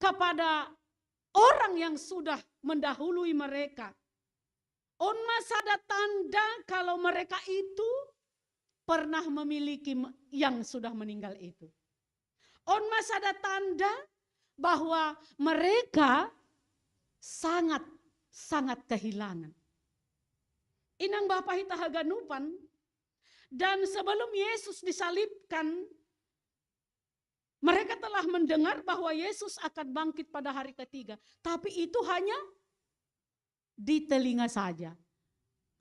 kepada orang yang sudah mendahului mereka. On masa ada tanda kalau mereka itu pernah memiliki yang sudah meninggal itu. On masa ada tanda bahwa mereka sangat kehilangan. Inang Bapa hita haganupan, dan sebelum Yesus disalibkan, mereka telah mendengar bahwa Yesus akan bangkit pada hari ketiga. Tapi itu hanya di telinga saja.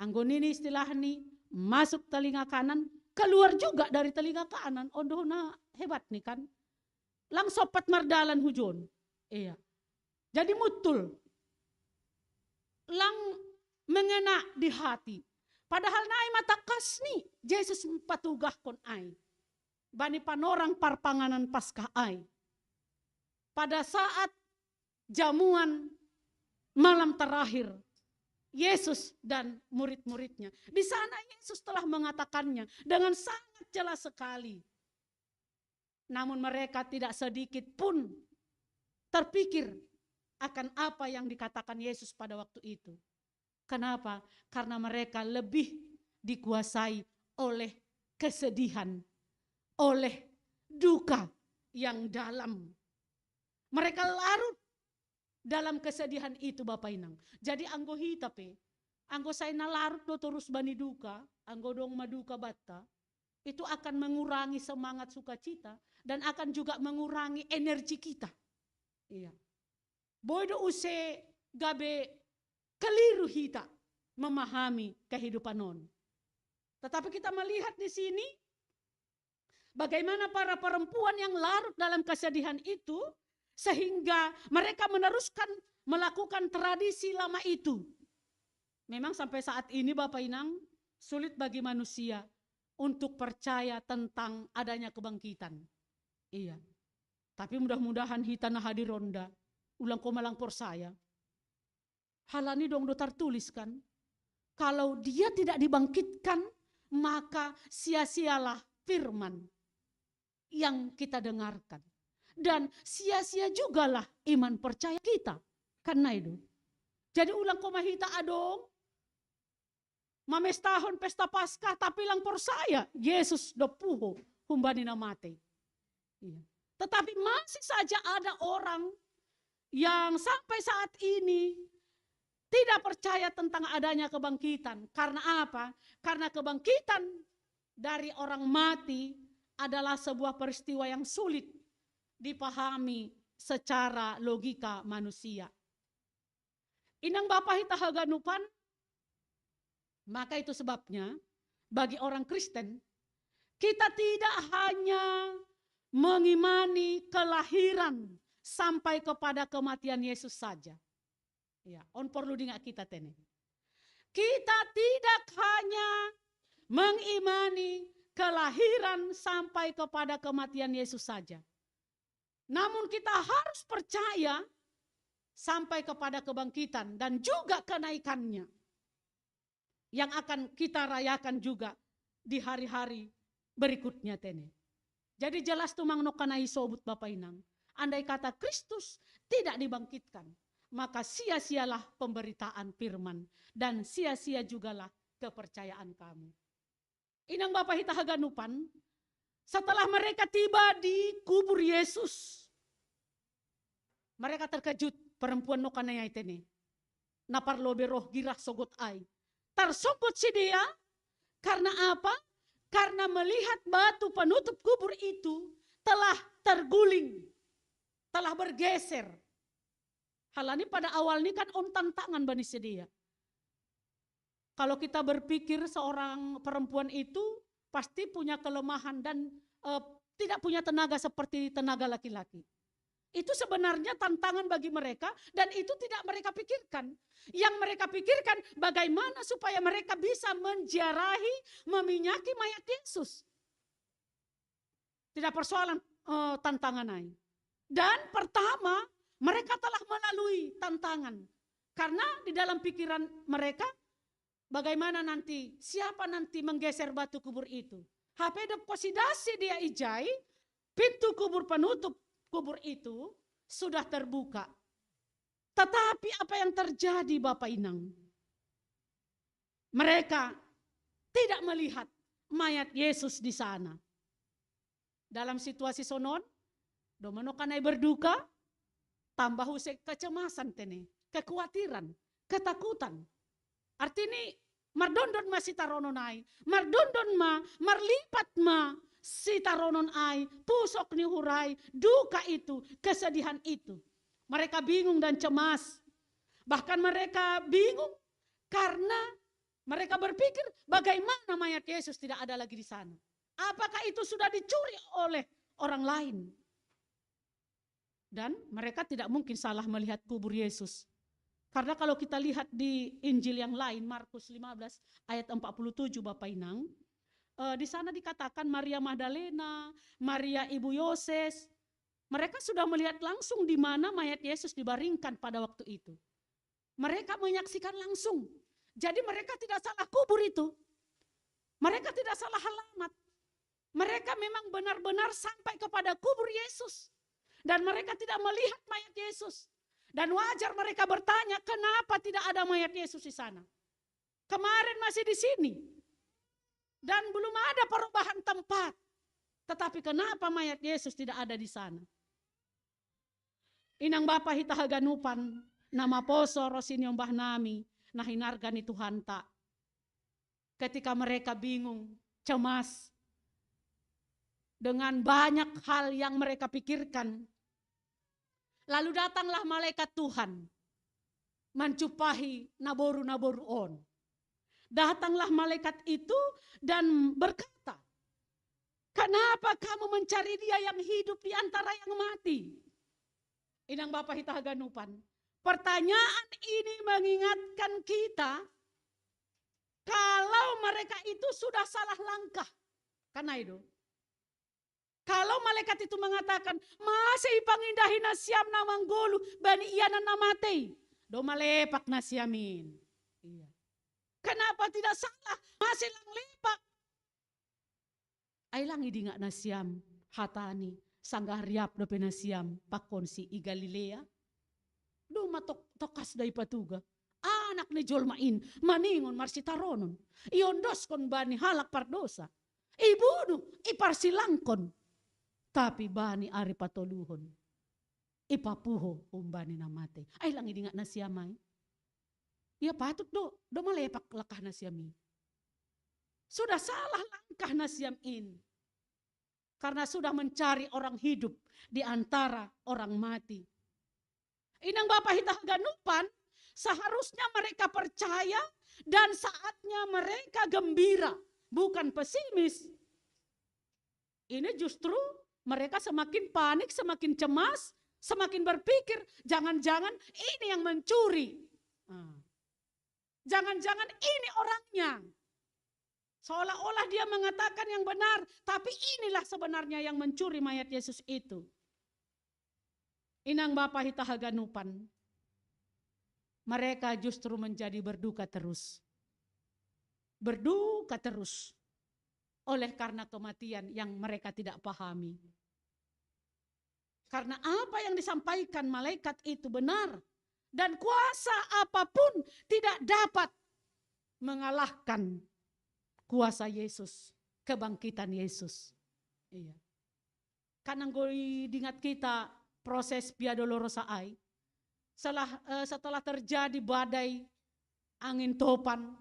Anggon ini istilah ini, masuk telinga kanan, keluar juga dari telinga kanan. Ondona hebat nih kan. Lang sopat mardalan hujon. Iya. Jadi mutul. Lang mengena di hati. Padahal naai matakas nih, Yesus patugah kon ai. Bani panorang parpanganan paskah ai. Pada saat jamuan malam terakhir, Yesus dan murid-muridnya. Di sana Yesus telah mengatakannya dengan sangat jelas sekali. Namun mereka tidak sedikit pun terpikir akan apa yang dikatakan Yesus pada waktu itu. Kenapa? Karena mereka lebih dikuasai oleh kesedihan, oleh duka yang dalam. Mereka larut dalam kesedihan itu Bapak Inang. Jadi anggo hitape, anggo saya larut do terus bani duka, anggo dong maduka batta, itu akan mengurangi semangat sukacita dan akan juga mengurangi energi kita. Iya. Bodo use gabe keliru hita memahami kehidupan non. Tetapi kita melihat di sini bagaimana para perempuan yang larut dalam kesedihan itu sehingga mereka meneruskan melakukan tradisi lama itu. Memang sampai saat ini Bapak Inang sulit bagi manusia untuk percaya tentang adanya kebangkitan. Iya. Tapi mudah-mudahan hitana hadir ronda ulang komalang persaya. Halani dong do tertuliskan. Kalau dia tidak dibangkitkan, maka sia-sialah firman yang kita dengarkan. Dan sia-sia jugalah iman percaya kita. Karena itu. Jadi ulang komahita adong. Mames tahun pesta Paskah tapi lang persaya. Yesus do puho humbani na mate. Iya. Tetapi masih saja ada orang yang sampai saat ini tidak percaya tentang adanya kebangkitan. Karena apa? Karena kebangkitan dari orang mati adalah sebuah peristiwa yang sulit dipahami secara logika manusia. Inang Bapa hita haganupan, maka itu sebabnya bagi orang Kristen, kita tidak hanya mengimani kelahiran sampai kepada kematian Yesus saja. Ya, on perlu diingat kita tene. Kita tidak hanya mengimani kelahiran sampai kepada kematian Yesus saja. Namun kita harus percaya sampai kepada kebangkitan dan juga kenaikannya. Yang akan kita rayakan juga di hari-hari berikutnya tene. Jadi jelas tumang nokanai sobut Bapak Inang. Andai kata Kristus tidak dibangkitkan, maka sia-sialah pemberitaan firman dan sia-sia jugalah kepercayaan kamu. Inang Bapak hita haganupan, setelah mereka tiba di kubur Yesus, mereka terkejut perempuan nokanaya itene. Naparlobe roh girah sogot ai. Tersungkut si dia karena apa? Karena melihat batu penutup kubur itu telah terguling, telah bergeser. Hal ini pada awalnya kan on tantangan bani sedia. Kalau kita berpikir seorang perempuan itu pasti punya kelemahan dan tidak punya tenaga seperti tenaga laki-laki. Itu sebenarnya tantangan bagi mereka dan itu tidak mereka pikirkan. Yang mereka pikirkan bagaimana supaya mereka bisa menziarahi, meminyaki mayat Yesus. Tidak persoalan tantangan lain. Dan pertama mereka telah melalui tantangan. Karena di dalam pikiran mereka bagaimana nanti, siapa nanti menggeser batu kubur itu. HP deposidasi dia ijai, pintu kubur penutup kubur itu sudah terbuka. Tetapi apa yang terjadi Bapak Inang? Mereka tidak melihat mayat Yesus di sana. Dalam situasi sonon, domano kanai berduka, tambah usik kecemasan tene, kekhawatiran, ketakutan. Artinya mardondon ma si taronon ai, mardondon ma, marlipat ma si taronon ai, pusok ni hurai, duka itu, kesedihan itu. Mereka bingung dan cemas. Bahkan mereka bingung karena mereka berpikir bagaimana mayat Yesus tidak ada lagi di sana. Apakah itu sudah dicuri oleh orang lain? Dan mereka tidak mungkin salah melihat kubur Yesus. Karena kalau kita lihat di Injil yang lain, Markus 15 ayat 47 Bapak Inang, di sana dikatakan Maria Magdalena, Maria ibu Yoses, mereka sudah melihat langsung di mana mayat Yesus dibaringkan pada waktu itu. Mereka menyaksikan langsung. Jadi mereka tidak salah kubur itu. Mereka tidak salah alamat. Mereka memang benar-benar sampai kepada kubur Yesus. Dan mereka tidak melihat mayat Yesus. Dan wajar mereka bertanya, kenapa tidak ada mayat Yesus di sana? Kemarin masih di sini. Dan belum ada perubahan tempat. Tetapi kenapa mayat Yesus tidak ada di sana? Inang Bapa hitahaganupan, nama poso rosin yombah nami, nahinargan itu hanta. Ketika mereka bingung, cemas, dengan banyak hal yang mereka pikirkan. Lalu datanglah malaikat Tuhan, mencupahi naboru-naboru on. Datanglah malaikat itu dan berkata, kenapa kamu mencari dia yang hidup di antara yang mati? Inang Bapa hitahaganupan. Pertanyaan ini mengingatkan kita kalau mereka itu sudah salah langkah. Karena itu. Kalau malaikat itu mengatakan, masih pangindahi nasiam namanggolu, bani iyanan namatei. Do malepak nasiamin. Iya. Kenapa tidak salah? Masih lang lepak. Ay lang idi nga nasiam, hatani, sanggah riap do penasiam, pakonsi i Galilea. Do matok tokas day patuga. Anak ni Jolmain, maningon marsitaronon. Iondos kon bani halak pardosa. Ibuno, iparsilangkon. Tapi bani ari patoluhon. Ipapuho umbani namate. Ay lang hindi nga na siyamay. Ya patut do malepak lakah na siyami. Sudah salah langkah na siyamin. Karena sudah mencari orang hidup di antara orang mati. Inang Bapa hitahaganupan, seharusnya mereka percaya dan saatnya mereka gembira. Bukan pesimis. Ini justru mereka semakin panik, semakin cemas, semakin berpikir, jangan-jangan ini yang mencuri. Jangan-jangan ini orangnya. Seolah-olah dia mengatakan yang benar, tapi inilah sebenarnya yang mencuri mayat Yesus itu. Inang Bapa hitahaganupan, mereka justru menjadi berduka terus. Berduka terus. Oleh karena kematian yang mereka tidak pahami. Karena apa yang disampaikan malaikat itu benar. Dan kuasa apapun tidak dapat mengalahkan kuasa Yesus. Kebangkitan Yesus. Iya. Karena diingat kita proses Via Dolorosa ai. Setelah terjadi badai, angin topan,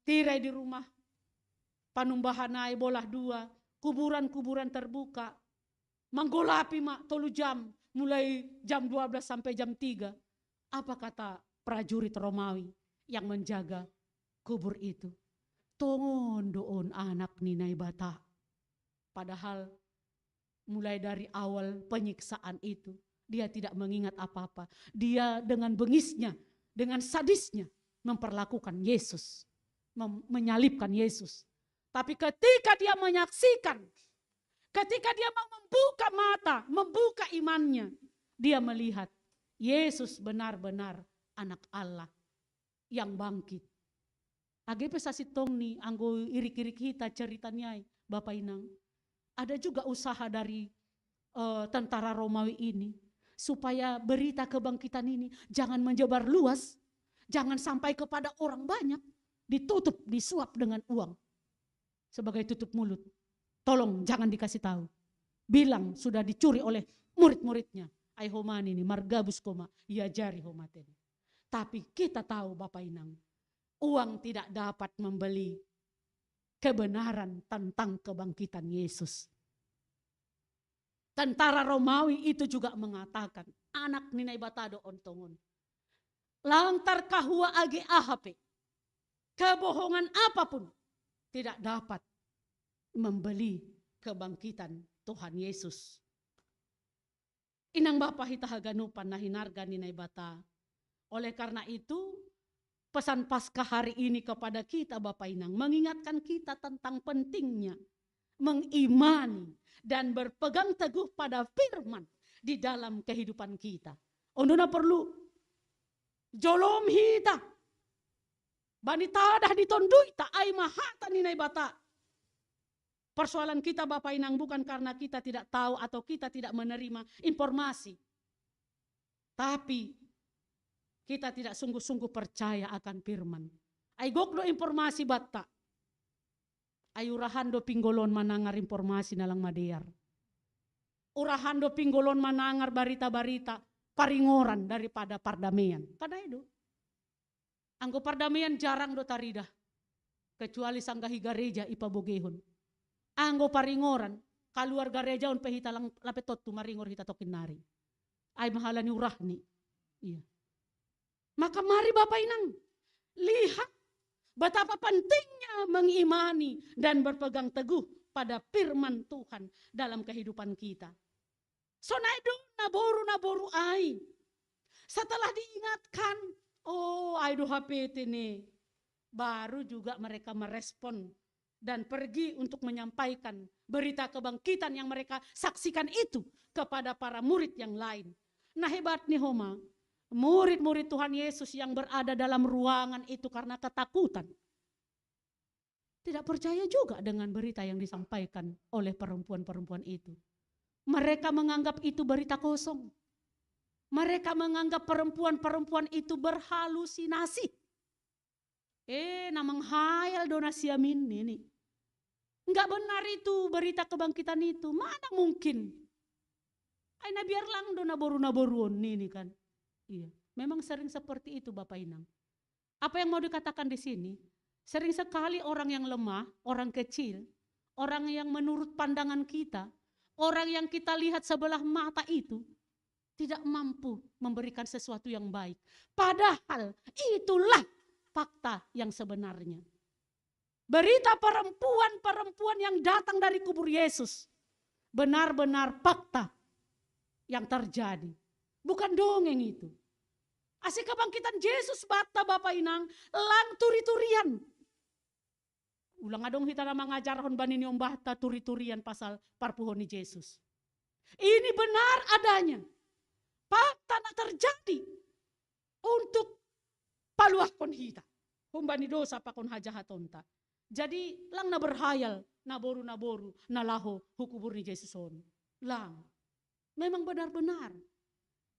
tirai di rumah, panumbahanai bolah dua, kuburan-kuburan terbuka, manggolapi mak tolu jam, mulai jam 12 sampai jam 3. Apa kata prajurit Romawi yang menjaga kubur itu? Tongon doon anak ninai bata. Padahal mulai dari awal penyiksaan itu, dia tidak mengingat apa-apa. Dia dengan bengisnya, dengan sadisnya memperlakukan Yesus, menyalibkan Yesus. Tapi ketika dia menyaksikan, ketika dia mau membuka mata, membuka imannya, dia melihat Yesus benar-benar anak Allah yang bangkit. Age pesasi tong ni anggo irik-irik kita ceritanya Bapak Inang. Ada juga usaha dari tentara Romawi ini. supaya berita kebangkitan ini jangan menyebar luas, jangan sampai kepada orang banyak, ditutup, disuap dengan uang sebagai tutup mulut. Tolong jangan dikasih tahu. Bilang sudah dicuri oleh murid-muridnya. Ai homani ini margabus koma, ya jari homateni. Tapi kita tahu Bapak Inang, uang tidak dapat membeli kebenaran tentang kebangkitan Yesus. Tentara Romawi itu juga mengatakan, anak ninai batado ontongon. Lantar kahua age ahape, kebohongan apapun tidak dapat membeli kebangkitan Tuhan Yesus. Inang Bapa hita haganupan nahinarga ninai bata. Oleh karena itu, pesan Paskah hari ini kepada kita Bapak Inang mengingatkan kita tentang pentingnya mengimani dan berpegang teguh pada firman di dalam kehidupan kita. Ondona perlu jolom hita banita dah ditondui ta ai mahata ninai bata. Persoalan kita Bapak Inang bukan karena kita tidak tahu atau kita tidak menerima informasi, tapi kita tidak sungguh-sungguh percaya akan firman. Ai gokdo informasi batta. Ayu rahando pinggolon manangar informasi nalang madear. Urahando pinggolon manangar barita-barita paringoran daripada pardamaian. Pada itu. Anggo pardamaian jarang do taridah. Kecuali sanggahi gareja ipa bogehon. Anggo paringoran kaluar gareja on pehita lang lapetot tu maringor hita tokin nari. Ay mahalani urahni. Iya. Maka mari Bapak Inang lihat betapa pentingnya mengimani dan berpegang teguh pada firman Tuhan dalam kehidupan kita. Sonaido naboru ai. Setelah diingatkan, oh aido HP ini. Baru juga mereka merespon dan pergi untuk menyampaikan berita kebangkitan yang mereka saksikan itu kepada para murid yang lain. Nah hebat nih Homa. Murid-murid Tuhan Yesus yang berada dalam ruangan itu karena ketakutan. Tidak percaya juga dengan berita yang disampaikan oleh perempuan-perempuan itu. Mereka menganggap itu berita kosong. Mereka menganggap perempuan-perempuan itu berhalusinasi. Namang hayal donasi amin ini. Enggak benar itu berita kebangkitan itu. Mana mungkin? Aina biar lang dona boru-naboruon ini kan. Iya, memang sering seperti itu Bapak Inang. Apa yang mau dikatakan di sini? Sering sekali orang yang lemah, orang kecil, orang yang menurut pandangan kita, orang yang kita lihat sebelah mata itu tidak mampu memberikan sesuatu yang baik. Padahal itulah fakta yang sebenarnya. Berita perempuan-perempuan yang datang dari kubur Yesus benar-benar fakta yang terjadi. Bukan dongeng itu. Asik kebangkitan Yesus bata Bapak Inang lang turi-turian. Ulang adong kita nama ngajar hon banini ombahta turi-turian pasal parpuhoni Yesus. Ini benar adanya. Fakta na terjadi untuk paluahkon hita. Humbani dosa pakon hajahatonta. Jadi lang na berhayal naboru-naboru nalaho hukubur ni Yesus on. Lang. Memang benar-benar.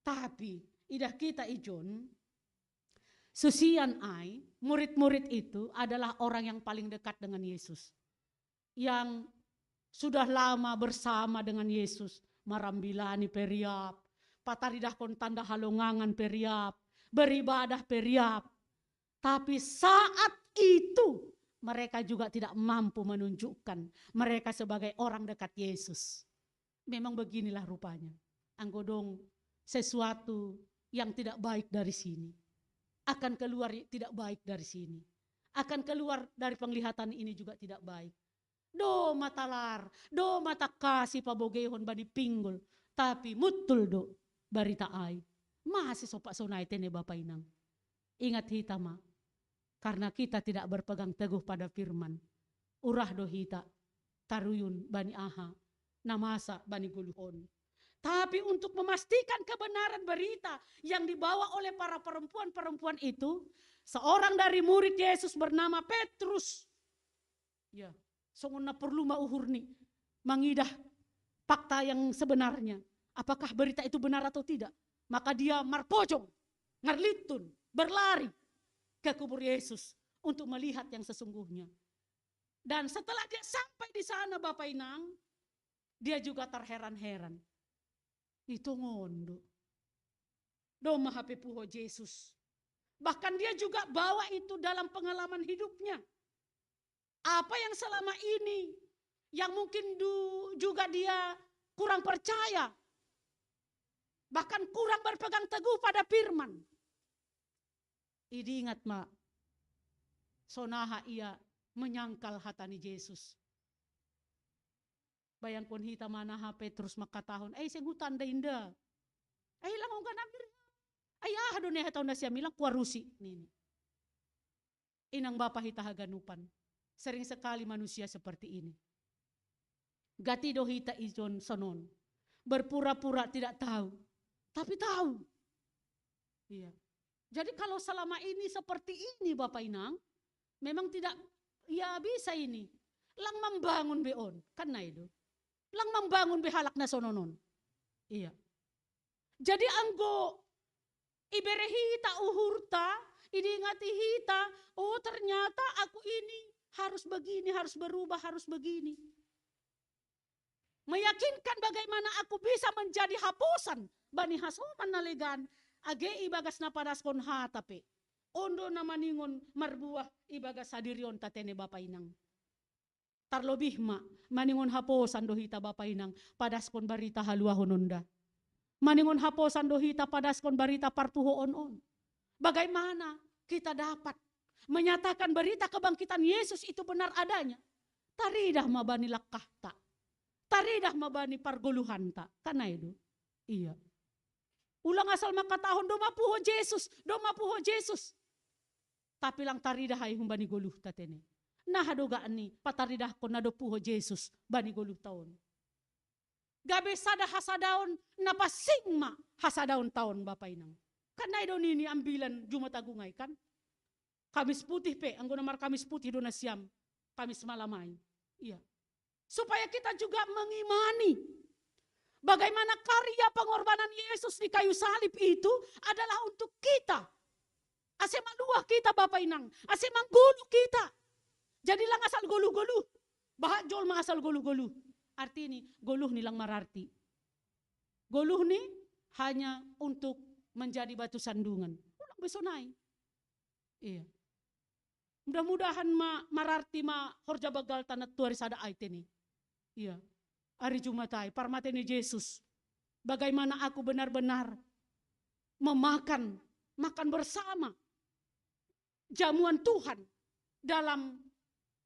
Tapi idah kita ijon, susian ai, murid-murid itu adalah orang yang paling dekat dengan Yesus. Yang sudah lama bersama dengan Yesus, marambilani periap, pataridah kon tanda halongangan periap, beribadah periap. Tapi saat itu mereka juga tidak mampu menunjukkan mereka sebagai orang dekat Yesus. Memang beginilah rupanya. Anggodong sesuatu yang tidak baik dari sini akan keluar tidak baik dari sini, akan keluar dari penglihatan ini juga tidak baik. Do matalar, do mata kasih pabogehon bani pinggul, tapi mutul do barita ai. Masih sopak sonai tene Bapak Inang. Ingat hita ma, karena kita tidak berpegang teguh pada firman. Urah do hita, taruyun bani aha, namasa bani guluhon. Tapi untuk memastikan kebenaran berita yang dibawa oleh para perempuan-perempuan itu, seorang dari murid Yesus bernama Petrus. Ya, songona perlu mauhurni, mangidah fakta yang sebenarnya. apakah berita itu benar atau tidak. Maka dia marpojong, ngarlitun, berlari ke kubur Yesus untuk melihat yang sesungguhnya. Dan setelah dia sampai di sana Bapak Inang, dia juga terheran-heran. Itu ngondo. Do maha pepuho Yesus. Bahkan dia juga bawa itu dalam pengalaman hidupnya. Apa yang selama ini, yang mungkin juga dia kurang percaya. Bahkan kurang berpegang teguh pada firman. Idi ingat mak, sonaha ia menyangkal hatani Yesus. Bayangkon hita manaha Petrus maka tahun, sing hutan da inda. Langon ka nabir. Adonai tahun na siya milang kuarusi. Nini. Inang bapa hita haganupan. Sering sekali manusia seperti ini. Gati do hita ijon sonon. Berpura-pura tidak tahu. Tapi tahu. Iya. Jadi kalau selama ini seperti ini Bapak Inang, memang tidak, ya bisa ini. Lang membangun beon. Kan na itu. Lang membangun behalak na sononon. Iya. Jadi anggo ibere hita uhurta, idingati hita, oh ternyata aku ini harus begini, harus berubah, harus begini. Meyakinkan bagaimana aku bisa menjadi hapusan bani hasoman nalegan age ibagas na padaskon hatape. Ondo na maningon marbuah ibagas hadirion tatene Bapak Inang. Tarlobih ma, maningon haposan dohita Bapak Inang, padaskon barita halua hononda. Maningon haposan dohita padaskon barita partuho on. Bagaimana kita dapat menyatakan berita kebangkitan Yesus itu benar adanya? Taridah mabani lakahta. Taridah mabani pargoluhan ta. Karena itu. Iya. Ulang asal maka tahun do mapuho Yesus. Tapi lang taridah ay humbani goluh tatene. Nah dogaan ni pataridah ko na do puho Yesus bani goluh taon. Gabe sada hasadaon napasing ma hasadaon taon Bapak Inang. Karena itu nini ambilan Jumat Agungay kan. Kamis putih anggo namar Kamis putih do na siam. Kamis malamay. Iya. Supaya kita juga mengimani bagaimana karya pengorbanan Yesus di kayu salib itu adalah untuk kita. Ase maluah kita Bapak Inang. Ase manggulu kita. Jadi lang asal goluh-goluh. Bahat jol ma asal goluh-goluh. Arti ini goluh nilang mararti. Goluh ni hanya untuk menjadi batu sandungan. Ulang besonai. Iya. Mudah-mudahan mararti horja bagal tanat tuari sada aite ni. Iya. Hari Jumatai parmate ni Yesus. Bagaimana aku benar-benar makan bersama jamuan Tuhan dalam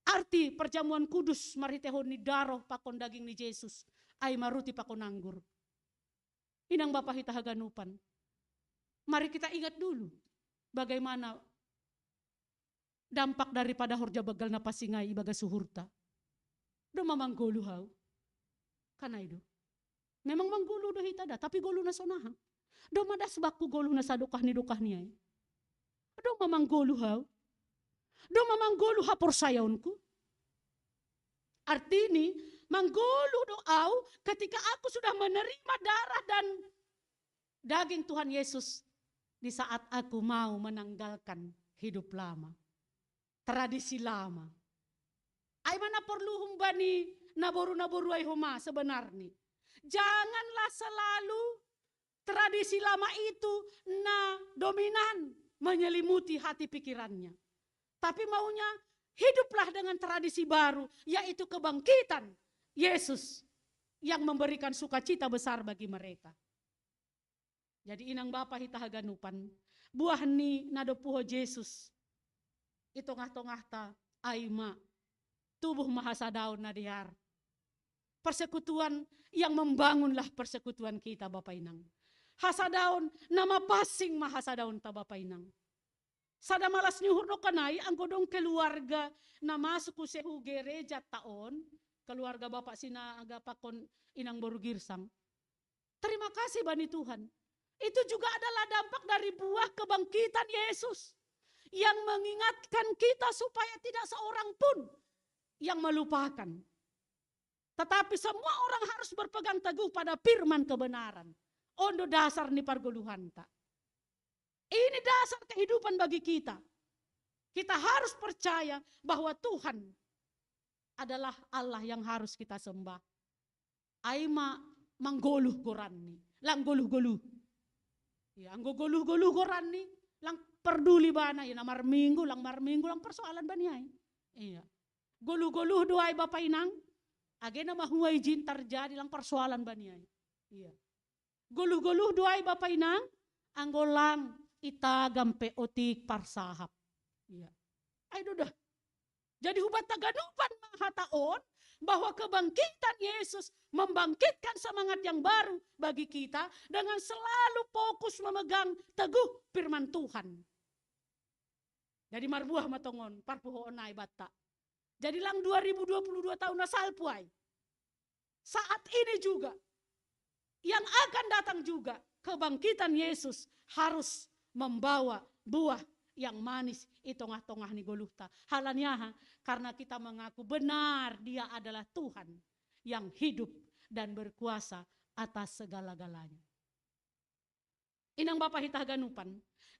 arti perjamuan kudus maritehon ni daroh pakon daging ni Yesus ay maruti pakon anggur. Inang Bapak hita haganupan. Mari kita ingat dulu bagaimana dampak daripada horja bagal na pasingay ibaga suhurta. Do mamanggulu haw. Kana itu. Memang manggulu do hita da tapi gulu na sonaha. Do madas baku gulu na sadukah ni niya. Do mamanggulu haw. Do mamanggulu hapor sayawnku. Artini manggulu doau ketika aku sudah menerima darah dan daging Tuhan Yesus di saat aku mau menanggalkan hidup lama. Tradisi lama. Ay mana perlu humbani naboru-naboru ay huma sebenarnya. Janganlah selalu tradisi lama itu na dominan menyelimuti hati pikirannya. Tapi maunya hiduplah dengan tradisi baru, yaitu kebangkitan Yesus yang memberikan sukacita besar bagi mereka. Jadi inang Bapa hita haganupan, buah ni nadopuho Yesus, itu ngah-tongah ta aima, tubuh mahasadaon na dihar. Persekutuan yang membangunlah persekutuan kita Bapak Inang. Hasadaon nama pasing mahasadaon ta Bapak Inang. Sada malas nyuhur no kanay ang godong keluarga na masuk sehu gereja taon, keluarga Bapak sina agapakon inang boru girsang. Terima kasih bani Tuhan. Itu juga adalah dampak dari buah kebangkitan Yesus yang mengingatkan kita supaya tidak seorang pun yang melupakan Tetapi semua orang harus berpegang teguh pada firman kebenaran. Ondo dasar ni pargoluhanta. Ini dasar kehidupan bagi kita. Kita harus percaya bahwa Tuhan adalah Allah yang harus kita sembah. Aima manggoluh gorani, lang goluh-goluh. Ya, anggo goluh-goluh gorani, lang peduli bana ya mar minggu lang persoalan baniai. Iya. Goluh-goluh doai Bapak Inang, agena mahuai jin terjadi lang persoalan baniai. Iya. Goluh-goluh doai Bapak Inang, anggo lang ita gampe otik parsahap. Iya. Ay dah. Jadi hubat taganupan mahataon bahwa kebangkitan Yesus membangkitkan semangat yang baru bagi kita dengan selalu fokus memegang teguh firman Tuhan. Jadi marbuah matongon parpuhoon na ibata. Jadi lang 2022 tahun nasalpuay. Saat ini juga yang akan datang juga kebangkitan Yesus harus membawa buah yang manis itongah-tongah ni goluhta. Halanya karena kita mengaku benar dia adalah Tuhan yang hidup dan berkuasa atas segala-galanya. Inang Bapak Hitah Ganupan,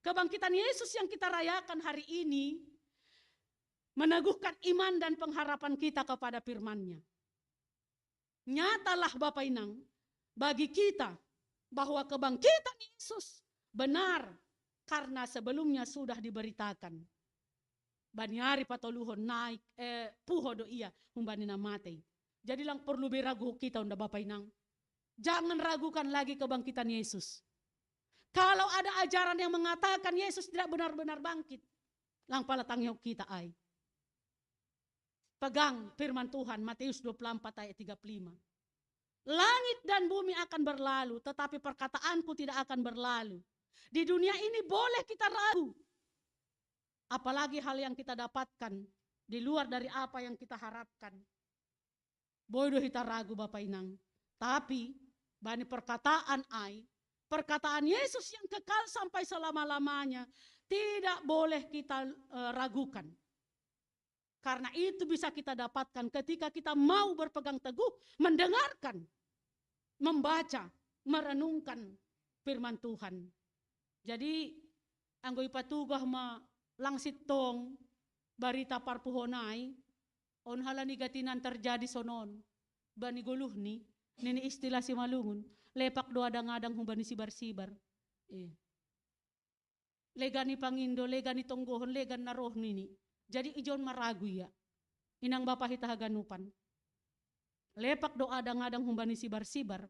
kebangkitan Yesus yang kita rayakan hari ini meneguhkan iman dan pengharapan kita kepada firman-Nya. Nyatalah Bapak Inang bagi kita bahwa kebangkitan Yesus benar karena sebelumnya sudah diberitakan. Baniari patoluhon naik puho do iya humbanina mate. Jadi lang perlu beragu kita unda Bapak Inang. Jangan ragukan lagi kebangkitan Yesus. Kalau ada ajaran yang mengatakan Yesus tidak benar-benar bangkit, lang palatang kita ay. Pegang firman Tuhan Matius 24 ayat 35. Langit dan bumi akan berlalu, tetapi perkataanku tidak akan berlalu. Di dunia ini boleh kita ragu. Apalagi hal yang kita dapatkan di luar dari apa yang kita harapkan. Bodoh kita ragu Bapak Inang. Tapi bani perkataan perkataan Yesus yang kekal sampai selama-lamanya tidak boleh kita ragukan. Karena itu bisa kita dapatkan ketika kita mau berpegang teguh, mendengarkan, membaca, merenungkan firman Tuhan. Jadi anggo ipatugah ma langsit tong barita parpuhonai on halani gatinan terjadi sonon bani guluh ni nini istilah si malungun lepak do adang-adang humbani sibar-sibar. Legani pangindo, legani tonggohon, legan naroh nini. Jadi ijon maragu ya. Inang Bapak Hitah Ganupan. Lepak do adang-adang humbani sibar-sibar.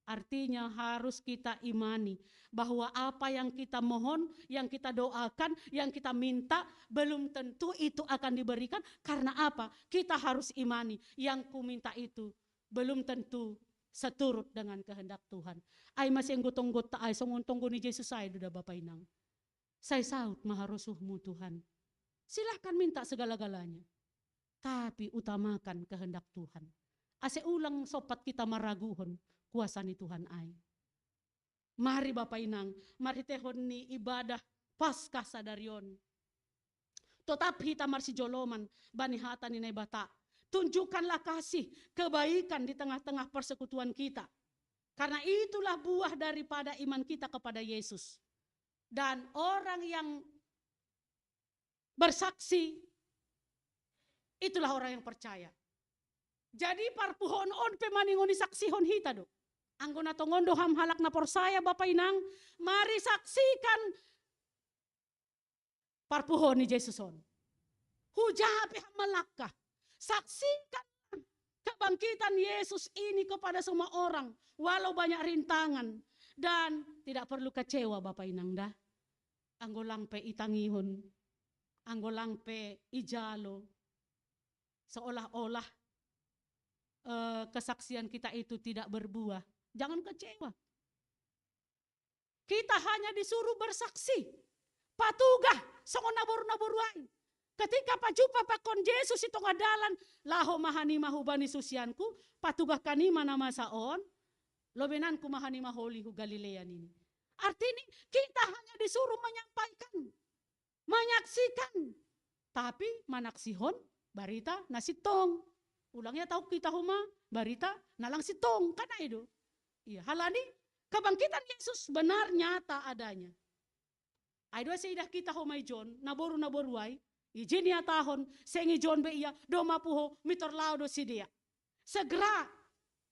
Artinya harus kita imani bahwa apa yang kita mohon, yang kita doakan, yang kita minta belum tentu itu akan diberikan. Karena apa? Kita harus imani yang ku minta itu belum tentu seturut dengan kehendak Tuhan. Ay masih ngutong-gut ta ay songontong ni Yesus ay duda Bapak Inang. Saya saut maharusuhmu Tuhan. Silahkan minta segala-galanya. Tapi utamakan kehendak Tuhan. Ase ulang sopat kita maraguhon kuasa ni Tuhan ay. Mari Bapak Inang, mari tehon ni ibadah Paskah sadarion. Tetap hita marsi joloman bani hata ni bata. Tunjukkanlah kasih, kebaikan di tengah-tengah persekutuan kita. Karena itulah buah daripada iman kita kepada Yesus. Dan orang yang bersaksi, itulah orang yang percaya. Jadi parpuhon on pemaningoni saksihon hita do. Anggona tongondo ham halak na porsaya Bapak Inang, mari saksikan parpuhon ni Jesuson. Hujapi ham malakah. Saksikan kebangkitan Yesus ini kepada semua orang, walau banyak rintangan. Dan tidak perlu kecewa Bapak Inang dah. Anggolang pe itangihon, anggolang pe ijalo, seolah-olah kesaksian kita itu tidak berbuah. Jangan kecewa. Kita hanya disuruh bersaksi. Patugah, songon nabor-naboruai. Ketika pajupa pakon Yesus itu ngadalan, laho mahani mahubani susianku, patugah kanima nama saon, lobenanku mahani maholi hu Galilean ini. Artinya kita hanya disuruh menyampaikan, menyaksikan. Tapi manaksihon barita nasitong. Ulangnya tahu kita huma Barita nalang sitong kana itu. Iya, halani kebangkitan Yesus benar nyata adanya. Aido seidah kita homai John, naboru wai, izin ya tahun, sengi John be iya, doma puho, mitor laudo si dia. Segera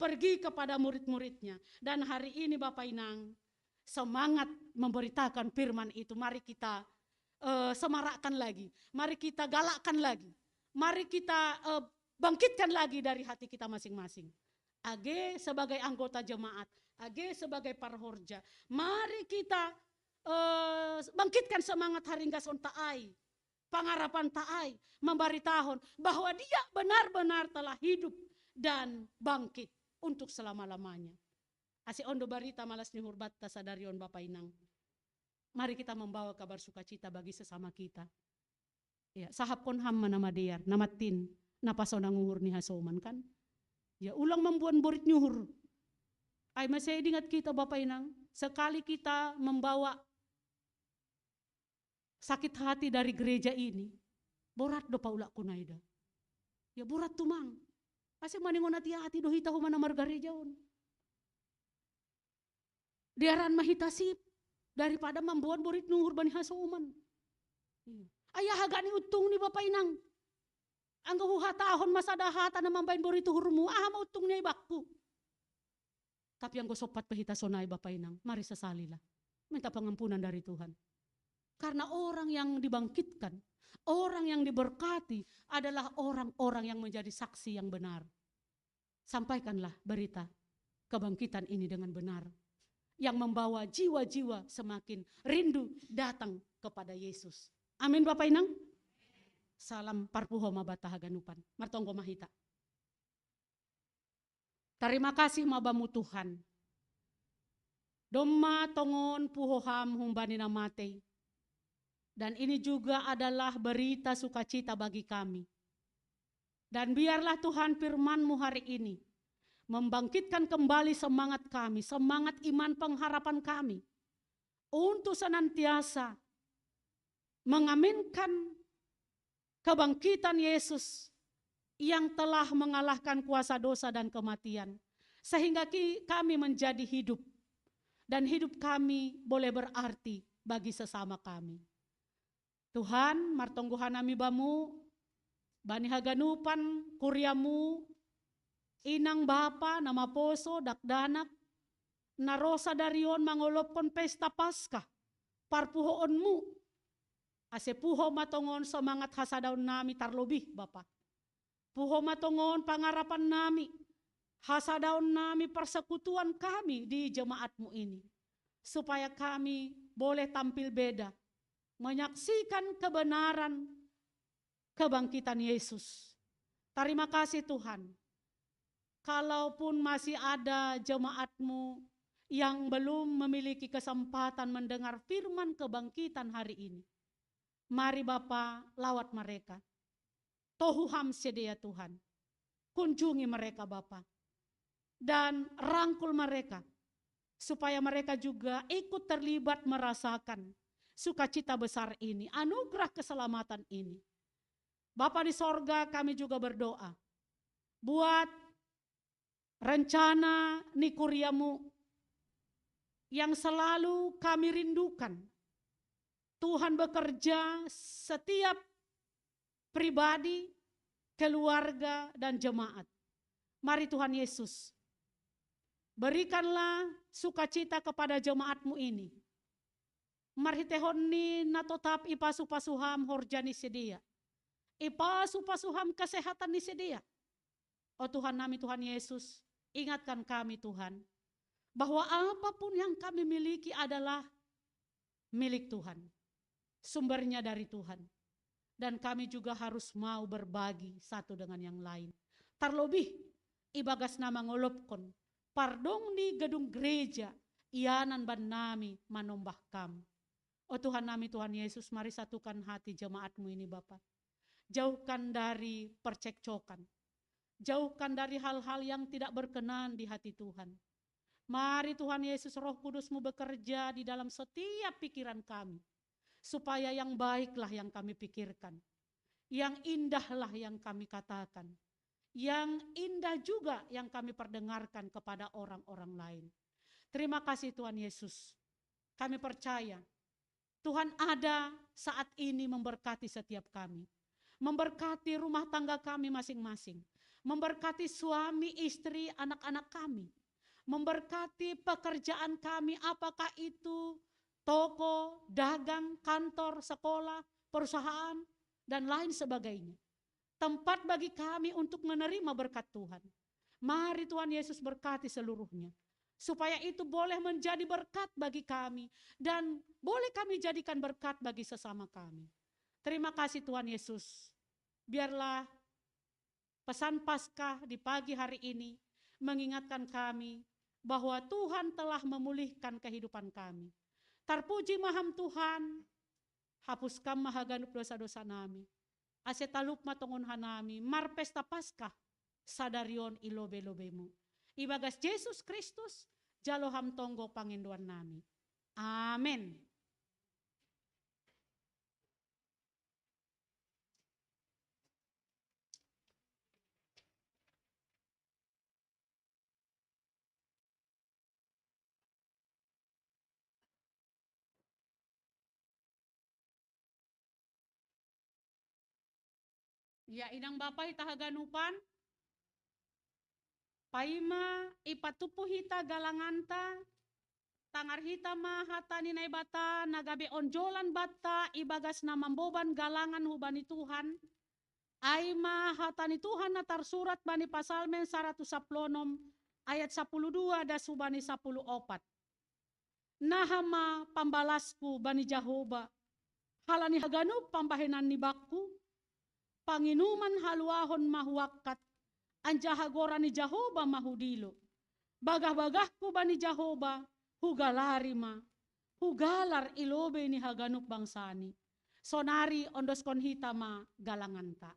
pergi kepada murid-muridnya. Dan hari ini Bapak Inang, semangat memberitakan firman itu. Mari kita semarakkan lagi. Mari kita galakkan lagi. Mari kita bangkitkan lagi dari hati kita masing-masing. Age sebagai anggota jemaat, Age sebagai parhorja, mari kita bangkitkan semangat haringgason taai, pangarapan taai, memberitahu bahwa dia benar-benar telah hidup dan bangkit untuk selama-lamanya. Asi ondo barita malas ni hurbat tasadarion Bapak Inang. Mari kita membawa kabar sukacita bagi sesama kita. Ya, sahap kon ham nama dear, namatin, napasona nguhur ni hasoman kan. Ya, ulang membuat borit nyuhur. Ay masih ingat kita Bapak Inang, sekali kita membawa sakit hati dari gereja ini, borat do paulak kunaida. Ya borat tumang. Ase maningon hati-hati do hita humana margarejaon. Diaran mahitasip daripada membuat borit nyuhur bani hasoman. Ayah hagani utung ni Bapak Inang. Anggo huhatahon masa dahata na mambain borito hurmu, mau utung niya ibakpu. Tapi ang sopat pahita sonay Bapak Inang, mari sasalilah. Minta pengampunan dari Tuhan. Karena orang yang dibangkitkan, orang yang diberkati adalah orang-orang yang menjadi saksi yang benar. Sampaikanlah berita kebangkitan ini dengan benar. Yang membawa jiwa-jiwa semakin rindu datang kepada Yesus. Amin Bapak Inang. Salam parpuho mabata haganupan. Martonggo mahita. Terima kasih mabamu Tuhan. Doma tongon puhoham humbani namate. Dan ini juga adalah berita sukacita bagi kami. Dan biarlah Tuhan firman-Mu hari ini membangkitkan kembali semangat kami, semangat iman pengharapan kami untuk senantiasa mengaminkan kebangkitan Yesus yang telah mengalahkan kuasa dosa dan kematian. Sehingga kami menjadi hidup. Dan hidup kami boleh berarti bagi sesama kami. Tuhan, martongguhan nami bamu, bani haganupan, kuryamu, inang bapa, nama poso, dakdanak, narosa darion mangolopon pesta Paskah, parpuhoonmu, ase puho matongon semangat hasadaun nami tarlobih Bapa. Puho matongon pangarapan nami, hasadaun nami persekutuan kami di jemaatmu ini. Supaya kami boleh tampil beda, menyaksikan kebenaran kebangkitan Yesus. Terima kasih Tuhan. Kalaupun masih ada jemaatmu yang belum memiliki kesempatan mendengar firman kebangkitan hari ini, mari Bapa lawat mereka. Tohuham sedia Tuhan. Kunjungi mereka Bapa. Dan rangkul mereka. Supaya mereka juga ikut terlibat merasakan sukacita besar ini. Anugerah keselamatan ini. Bapa di sorga kami juga berdoa. Buat rencana nikuriamu yang selalu kami rindukan. Tuhan bekerja setiap pribadi, keluarga, dan jemaat. Mari Tuhan Yesus, berikanlah sukacita kepada jemaatmu ini. Mari tehoni natotap ipasupasuham horjani sedia. Ipasupasuham kesehatan ni sedia. Oh Tuhan nami Tuhan Yesus, ingatkan kami Tuhan, bahwa apapun yang kami miliki adalah milik Tuhan. Sumbernya dari Tuhan. Dan kami juga harus mau berbagi satu dengan yang lain. Terlebih, ibagas nama ngolopkon, pardong di gedung gereja, ianan ban nami manombah kam. Oh Tuhan nami Tuhan Yesus, mari satukan hati jemaatmu ini Bapa. Jauhkan dari percekcokan. Jauhkan dari hal-hal yang tidak berkenan di hati Tuhan. Mari Tuhan Yesus, Roh Kudus-Mu bekerja di dalam setiap pikiran kami. Supaya yang baiklah yang kami pikirkan. Yang indahlah yang kami katakan. yang indah juga yang kami perdengarkan kepada orang-orang lain. Terima kasih Tuhan Yesus. Kami percaya Tuhan ada saat ini memberkati setiap kami. Memberkati rumah tangga kami masing-masing. Memberkati suami, istri, anak-anak kami. Memberkati pekerjaan kami, apakah itu toko, dagang, kantor, sekolah, perusahaan, dan lain sebagainya. Tempat bagi kami untuk menerima berkat Tuhan. Mari Tuhan Yesus berkati seluruhnya. Supaya itu boleh menjadi berkat bagi kami. Dan boleh kami jadikan berkat bagi sesama kami. Terima kasih Tuhan Yesus. Biarlah pesan Paskah di pagi hari ini mengingatkan kami bahwa Tuhan telah memulihkan kehidupan kami. Terpuji maham Tuhan, hapuskan mahaganuk dosa-dosa nami. Asetalup matongon hanami, mar pesta Paskah, sadarion ilobe-lobemu. Ibagas Yesus Kristus, jaloham tonggo panginduan nami. Amin. Ya inang bapai tahaganupan, paima ipatupu hita galanganta, tangar hita mahata ninay bata, nagabe onjolan bata, ibagas na mamboban galangan hubani Tuhan, ay mahata ni Tuhan na tarsurat bani pasalmen 110 ayat 12 da subani 14. Nahama pambalasku bani Jahoba, halani haganu pambahenan ni bakku, panginuman haluahon mahuakat, anjahagora ni Jahoba mahudilo. Bagah-bagahku bani Jahoba, hugalarima, hugalar ilobe ni haganuk bangsani. Sonari ondoskon hitama galanganta.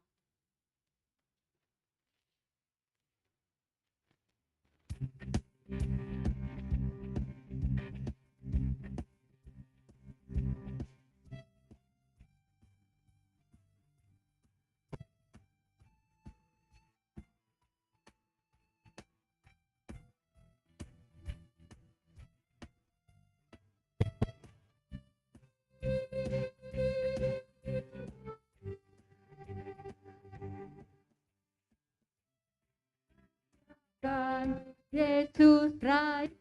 Yesus Raya,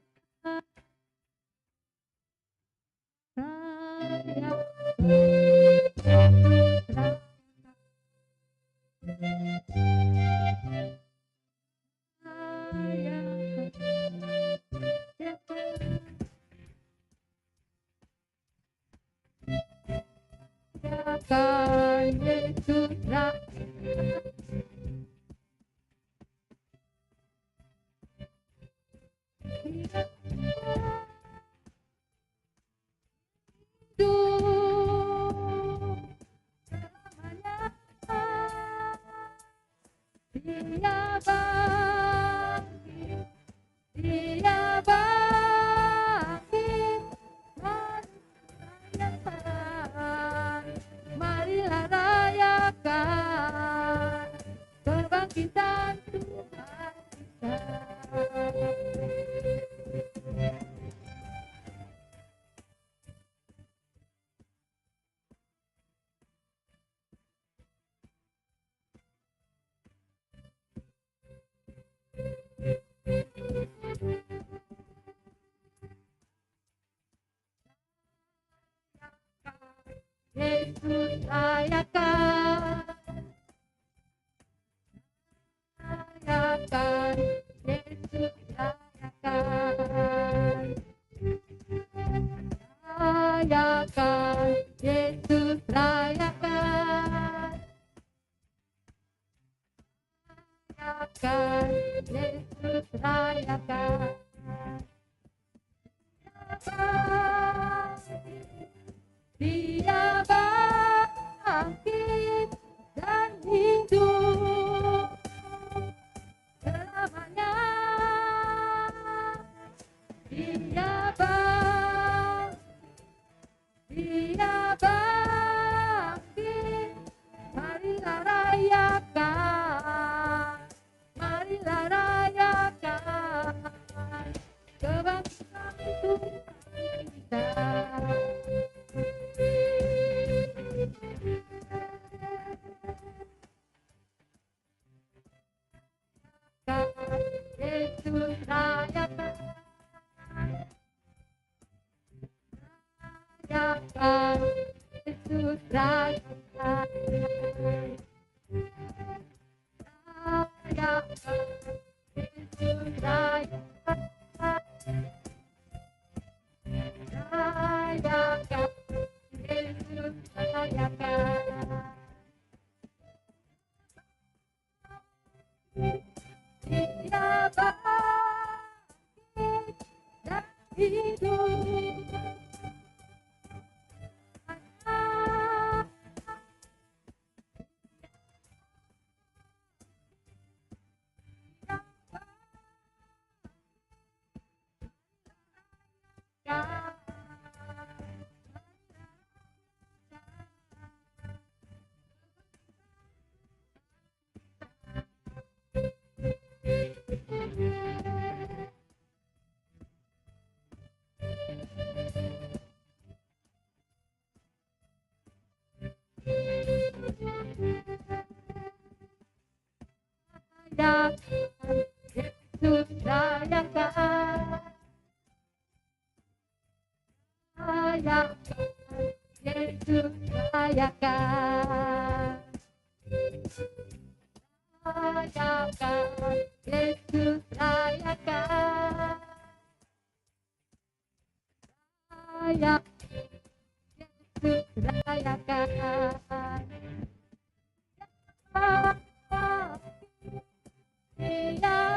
Yesus Raya. Marilah rayakan kebangkitan Tuhan kita. Yesus rayakan, rayakan, Yesus rayakan, rayakan, Yesus rayakan, rayakan, Yesus rayakan. Dia bangkit dan hidup selamanya. Dia bangkit, marilah rayakan rayakan, Yesus rayakan, rayakan, Yesus rayakan, rayakan, Yesus rayakan. Dia bangkit dan hidup. Rayakan, Yesus rayakan, rayakan, Yesus rayakan, rayakan, Yesus rayakan, rayakan, Yesus rayakan. Dia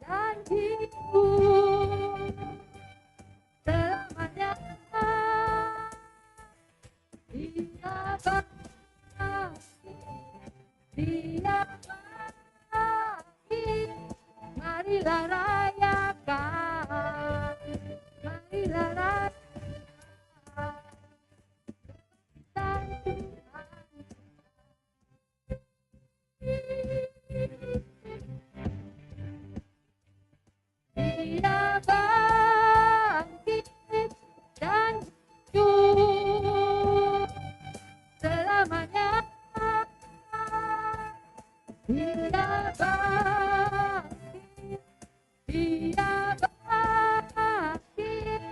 dan hidup selamanya. Dia bangkit, marilah rayakan, marilah rayakan. Dan Dia bangkit dan hidup selamanya. Dia bangkit, Dia bangkit,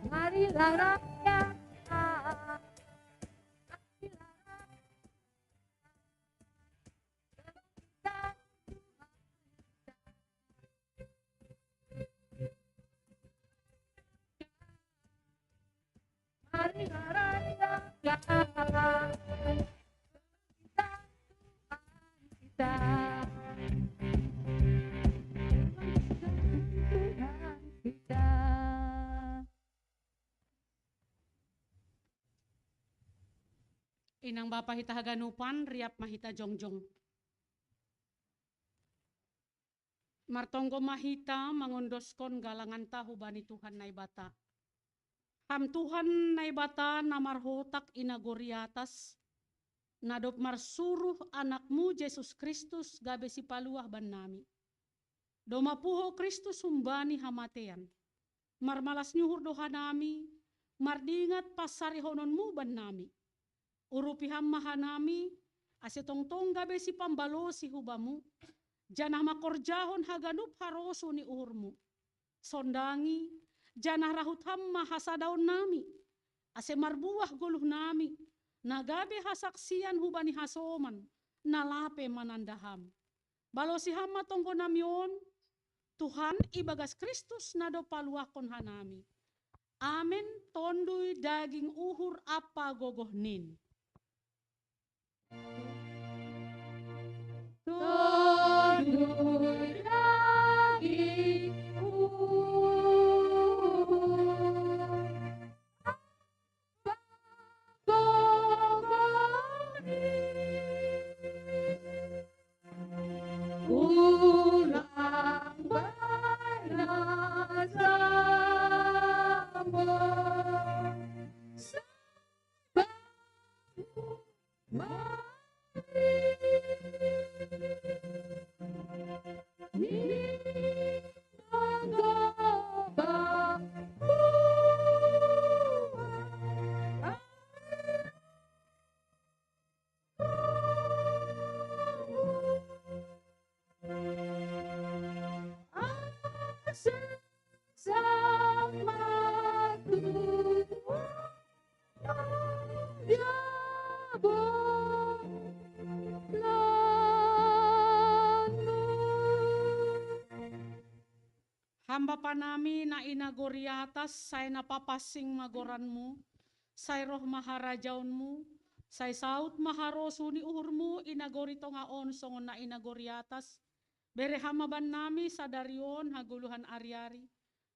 marilah rakyat. Marilah rayakan kita. Tuhan kita. Inang Bapa hita haganupan, riap mahita jongjong. Martonggo mahita mangondoskon galangan tahu bani Tuhan naibata. Ham Tuhan naibata namarhotak inagoriatas. Nadop marsuruh anakmu Yesus Kristus gabe si paluah ban nami. Doma puho Kristus humbani hamatean. Marmalas nyuhur doha nami, mardingat pasari hononmu ban nami. Urupi hammaha nami, asetong-tong gabe si pambalo si hubamu. Janah makorjahon haganup harosu ni uhurmu. Sondangi, janah rahut hamma hasadaon nami. Ase marbuah guluh nami. Nagabe hasaksian hubani hasoman, nalape manandaham. Balo si hamma tonggo namion, Tuhan ibagas Kristus nado paluakon hanami. Amen tondui daging uhur apa gogohnin. Tondui daging ulang bersama sama kanami na inagoriatas, say napapasing magoranmu, say roh maharajaunmu, say saut maharosu ni uhurmu, inagorito nga onsongon na inagoriatas, berehamaban nami sa darion haguluhan aryari,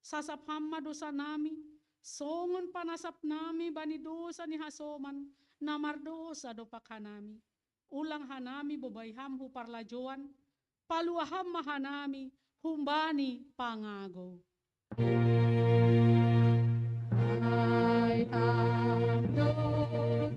sasap hamma dosa nami, songon panasap nami bani dosa ni hasoman, namardosa dopak hanami, ulang hanami bobayham hu parlajoan, paluaham mahanami, humbani pangago. I am yours.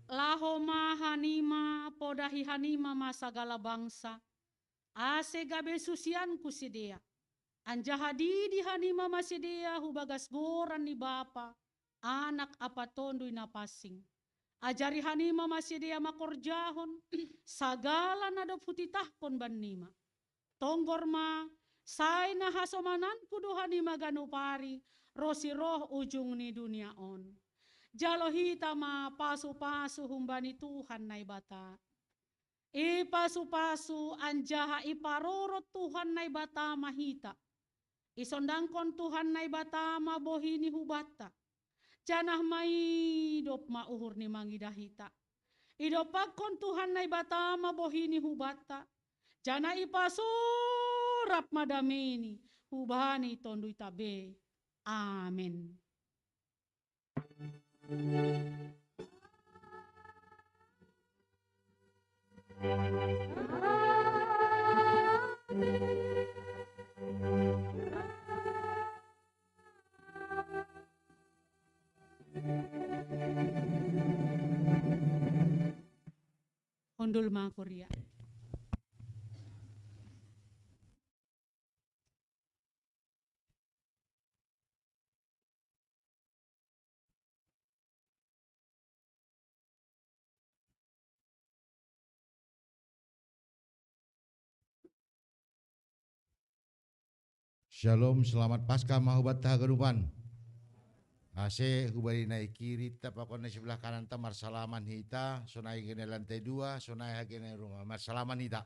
Lahoma hanima podahi hanima masagala bangsa, ase gabe susian kusidea, anjahadi di hanima masidea hubagas goran ni bapa, anak apatondoy na pasing. Ajari hanima masidea makorjahon, sagala nado putitahkon banima. Tonggorma, say na hasomanan kudo hanima ganupari, rosi roh ujung ni dunia on. Jalohita ma pasu-pasu humbani Tuhan na ibata. Ipasu-pasu anjaha iparorot Tuhan na ibata mahita. Isondangkon Tuhan na ibata mabohini hubata. Janah maidop mauhur ni mangidahita. Idopakon Tuhan na ibata mabohini hubata. Jana ipasurap madamini hubani tondu itabe. Amen. Hondul ma Korea. Shalom, selamat Paskah mahubat tahagarupan. Ase hubari nai kiri tapakon na sebelah kanan ta marsalaman hita, sonai gene lantai 2, sonai gene rumah marsalaman hita.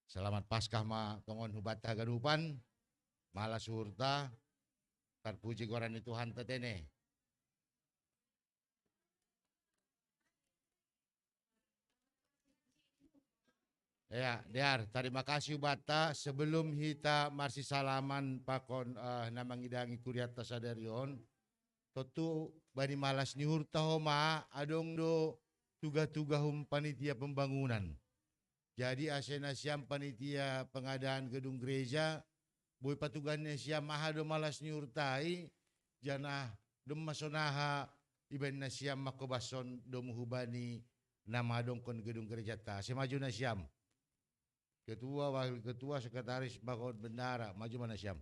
Selamat Paskah ma tongon hubat tahagarupan, malas surta, terpuji goran Tuhan tetene. Ya, Dear, terima kasih bata sebelum kita marsi salaman pakon namang idangi kuriat tasadarion. Totu bani malas ni hurta homa adong do tuga-tuga panitia pembangunan. Jadi asena siam panitia pengadaan gedung gereja, boy patugannya siam mahado malas ni hurtai, jana dom masonaha iban na siam makobason dom hubani nama dong kon gedung gereja ta. Semaju na siam. Ketua, wakil ketua, sekretaris, bakal bendara, maju mana siam.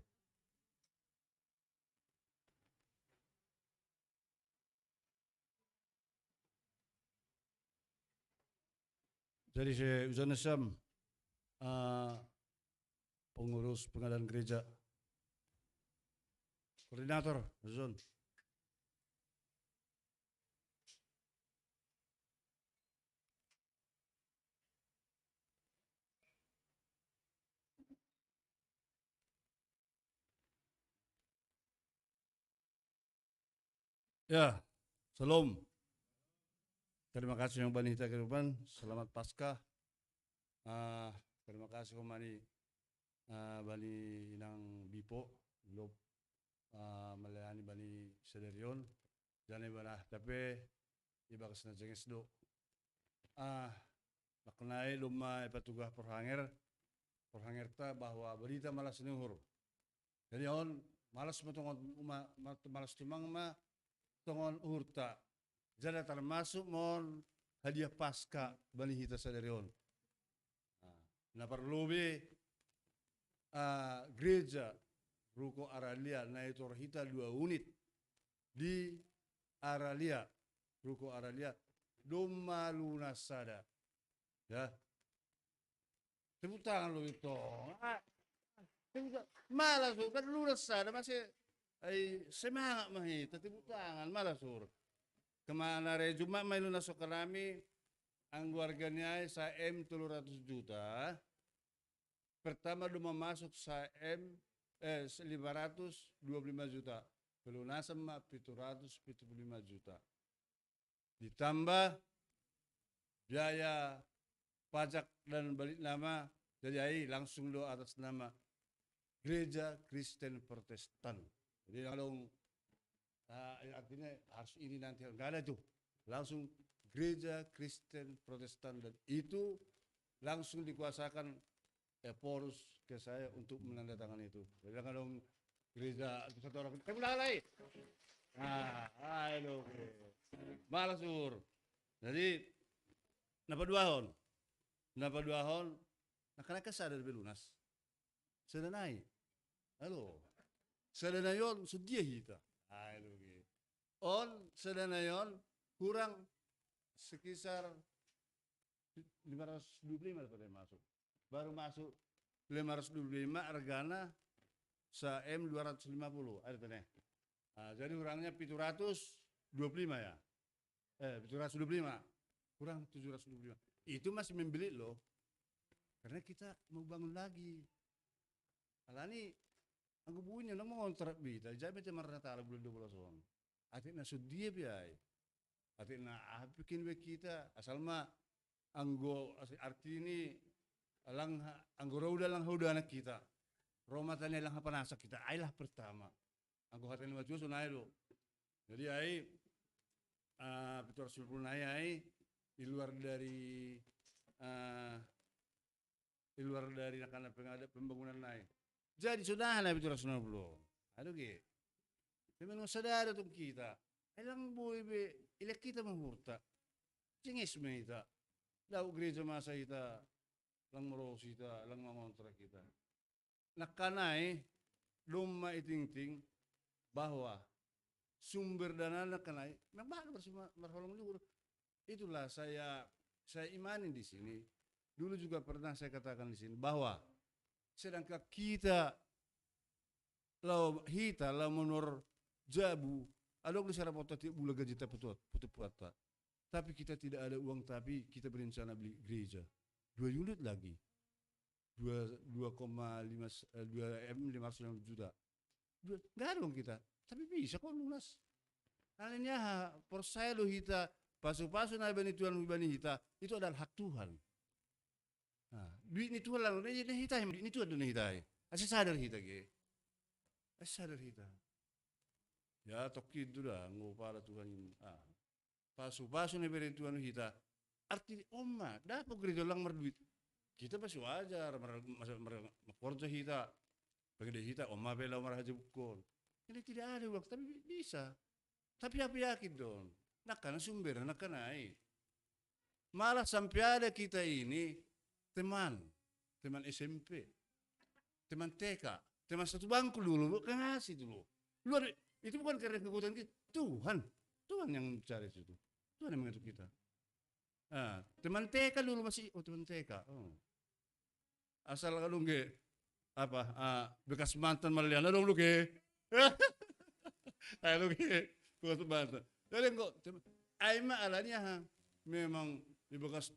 Jadi saya Uzan Syam, pengurus pengadaan gereja, koordinator Uzan. Ya, salam. Terima kasih yang bani kita kehidupan. Selamat Paskah. Terima kasih kemari bani inang bipo, belum melayani bani sederion. Jangan ibadah tapi ibadah kesana jenges do. Maknai luma ipatugah perhanger ta bahwa berita malas nuhur. Jadi on malas matongon malas timang tongon hurta. Jadi termasuk mon hadiah pasca bani hita sadarion. Na perlubi gereja Ruko Aralia na itu hita 2 unit di Aralia, Ruko Aralia Doma Lunasada. Ya. Tepuk tangan lo itu. Malas sur, kan Lunasada masih semangat mahita, tepuk tangan malas sur. Kemana re Jumat may lunas karami ang warganya sa M300 juta. Pertama duma masuk sa 525 juta. Pelunasan mah 775 juta. Ditambah biaya pajak dan balik nama, jadi langsung lo atas nama Gereja Kristen Protestan. Jadi kalau artinya harus ini nanti enggak ada tuh, langsung Gereja Kristen Protestan, dan itu langsung dikuasakan Porus ke saya untuk menandatangani itu. Jadi kalau gereja satu orang, kamu lalai. Ayo, malas sur. Jadi napa 2 hon, nakanaka sadar belunas. Sedanai, halo, sedanayon sedia hita. Ayo, on sedanayon kurang sekitar 525 pada masuk. Baru masuk 525 argana sa M250 ada tuh nih. Jadi kurangnya 725 ya. 725 kurang 725. Itu masih membeli loh. Karena kita mau bangun lagi. Alani aku punya nama kontrak bita. Jadi macam mana taruh bulan 12 tahun. Atikna sudia biay. Atikna bikin kita asal mah anggo arti ini lang anggora udah lang udah anak kita Roma tanya lang panasak kita ailah pertama anggo hatan maju sunai lo jadi ai Petrus 10 ai di luar dari nakana pengada pembangunan naik jadi sudah lah Petrus 90 aduh ge memang sadar tuh kita ailang boy be ilek kita menghurta cengis kita lau gereja masa kita lang meros kita, lang mangontra kita. Nakanai luma iting-ting bahwa sumber dana nakanai memang bersama marholong luhur. Itulah saya imanin di sini. Dulu juga pernah saya katakan di sini bahwa sedangkan kita lau menur jabu adok di sarapota tiap bulan gaji putu puata. Tapi kita tidak ada uang, tapi kita berencana beli gereja. 2 unit lagi 2,5 juta. Enggak ada dong kita. Tapi bisa kok lunas. Alanya por saya lo hita pasu-pasu na bani Tuhan bani hita itu adalah hak Tuhan. Nah, duit ini Tuhan lalu ini hita ini Tuhan dunia hita. Asal sadar hita ge. Asal sadar hita. Ya toki itu dah ngopala Tuhan. Pasu-pasu na bani Tuhan hita. Arti omma dapat gereja lang merduit kita pasti wajar kerja kita bagi kita omma bela omar haji bukol ini tidak ada waktu tapi bisa tapi apa yakin dong nak kan sumber nak kanai malah sampai ada kita ini teman SMP teman TK teman satu bangku dulu kan ngasih dulu luar itu bukan karena kekuatan kita Tuhan yang mencari itu Tuhan yang mengatur kita. Teman TK dulu masih teman TK. Asal kalau nge bekas mantan Maliana dong lu ke. Lu ke bekas mantan. Jadi kok aima alanya memang di bekas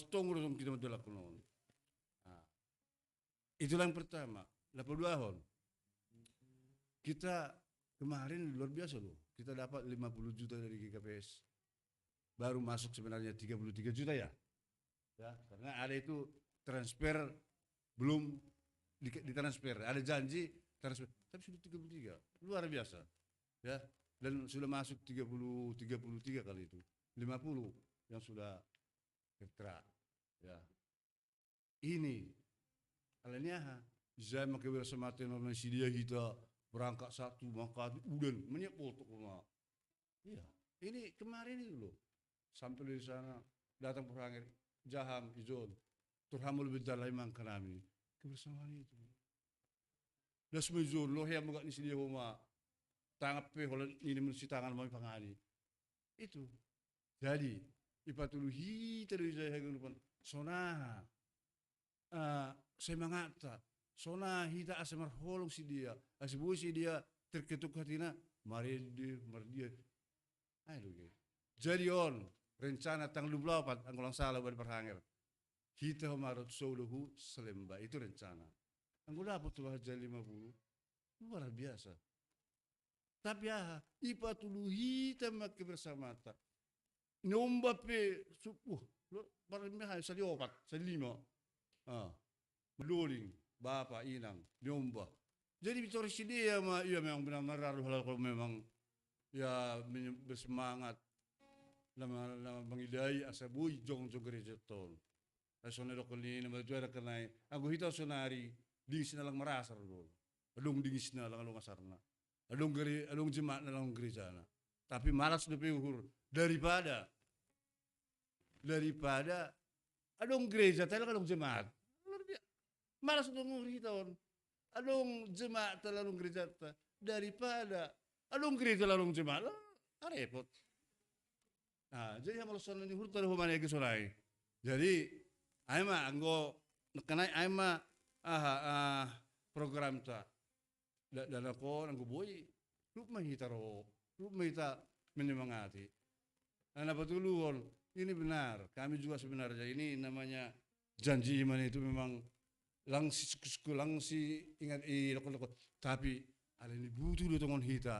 tonggur dong kita betul lakukan. Itulah yang pertama. 82 tahun. Kita kemarin luar biasa loh. Kita dapat 50 juta dari GKPS. Baru masuk sebenarnya 33 juta ya. Karena ada itu transfer belum ditransfer, ada janji transfer, tapi sudah 33, luar biasa. Ya, dan sudah masuk 33 kali itu. 50 yang sudah ketra. Ya. Ini alanya saya makai bersama teman dia kita berangkat satu maka udah menyiap untuk rumah. Iya, ini kemarin ini loh, sampai dari sana datang perangkat jaham izon, turhamul bentar lagi mangkan kami kebersamaan itu. Das mezon lo yang magak ni sila huma tangap pe holan ini mensi tangan mau pangani. Itu. Jadi ipatuluhi terus saya hagun sona semangata sona hita asemar holong si dia asibu si dia terketuk hatina mardia ayo ge. Jadi on rencana tanggal 24 anggolang salah bar perhanger. Kita marot soluhu selemba itu rencana. Anggo dapat tuh haja 50 luar biasa. Tapi ya ipatuluhi tamak bersamata. Nomba pe lo parang may sa opat, sa lima. Meluling, bapa, inang, nomba. Jadi bicara si dia iya memang benar-benar hal kalau memang ya bersemangat lama mengidai asabuy jong gereja tol. Asone do kali na majuara kanay. Ang hita sonari dingis na lang marasar do. Along dingis na lang along asarna. Along jemaat na lang gereja na. Tapi malas na pihur daripada along gereja tayo along jemaat. Malas na ngurita on. Along jemaat tayo along gereja ta daripada along gereja along jemaat. Repot. Nah, jadi hamal sono ni hurta humane ke sorai. Jadi aima anggo kanay aima program ta dan ako anggo boy lup mahita menyemangati. Nah, betulun ini benar. Kami juga sebenarnya ini namanya janji iman itu memang langsi ingat lokal. Tapi ada ini butuh do tongon hita.